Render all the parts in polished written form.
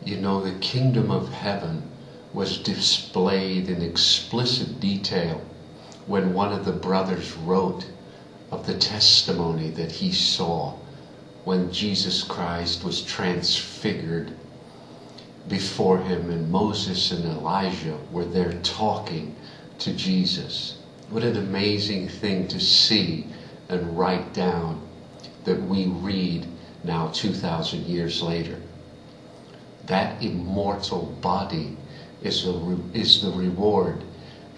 You know, the kingdom of heaven was displayed in explicit detail when one of the brothers wrote of the testimony that he saw when Jesus Christ was transfigured before him, and Moses and Elijah were there talking to Jesus. What an amazing thing to see and write down that we read now 2,000 years later. That immortal body is the reward.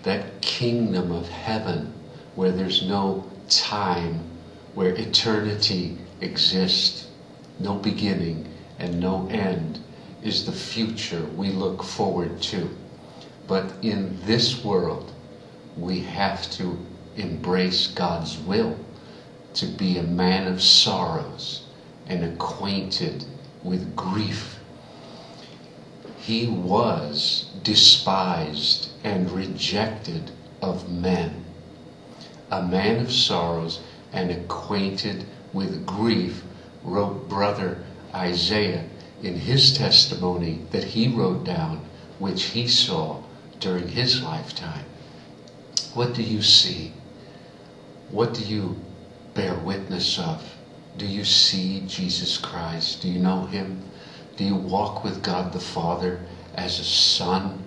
That kingdom of heaven where there's no time, where eternity exists, no beginning and no end, is the future we look forward to. But in this world, we have to embrace God's will to be a man of sorrows and acquainted with grief. He was despised and rejected of men. A man of sorrows and acquainted with grief, wrote brother Isaiah in his testimony that he wrote down, which he saw during his lifetime. What do you see? What do you bear witness of? Do you see Jesus Christ? Do you know him? Do you walk with God the Father as a son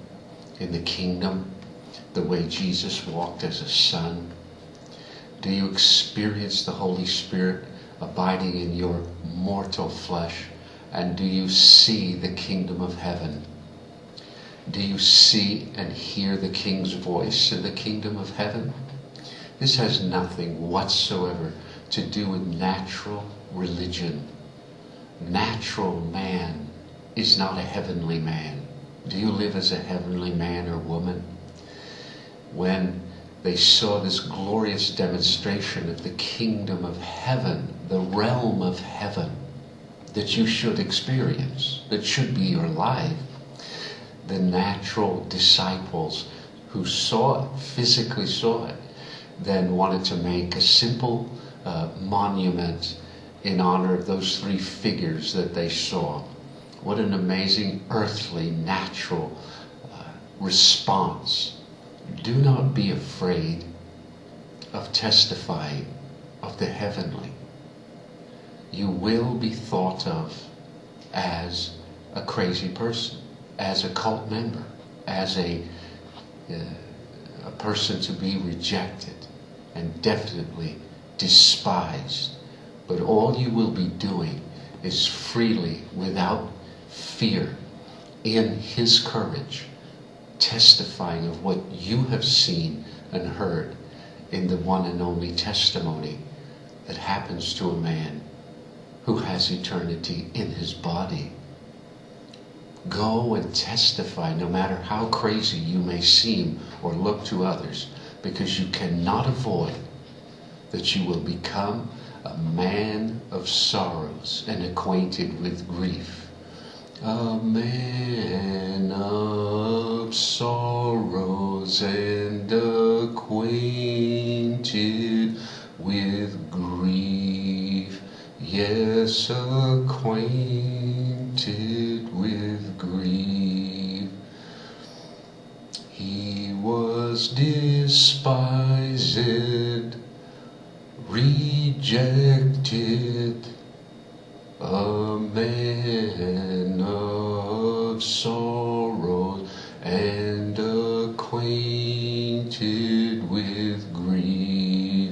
in the kingdom, the way Jesus walked as a son? Do you experience the Holy Spirit abiding in your mortal flesh? And do you see the kingdom of heaven? Do you see and hear the King's voice in the kingdom of heaven? This has nothing whatsoever to do with natural religion. Natural man is not a heavenly man. Do you live as a heavenly man or woman? When they saw this glorious demonstration of the kingdom of heaven, the realm of heaven, that you should experience, that should be your life, the natural disciples who saw it, physically saw it, then wanted to make a simple monument in honor of those three figures that they saw. What an amazing earthly, natural response. Do not be afraid of testifying of the heavenly. You will be thought of as a crazy person, as a cult member, as a person to be rejected and definitely despised. But all you will be doing is freely, without fear, in his courage, testifying of what you have seen and heard in the one and only testimony that happens to a man who has eternity in his body. Go and testify, no matter how crazy you may seem or look to others, because you cannot avoid that you will become a man of sorrows and acquainted with grief. A man of sorrows and acquainted with grief. Yes, acquainted with grief. He was despised, rejected, a man of sorrows and acquainted with grief.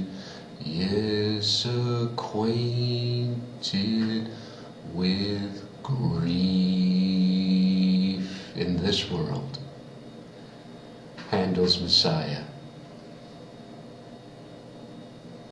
Yes, acquainted with grief in this world. Handel's Messiah.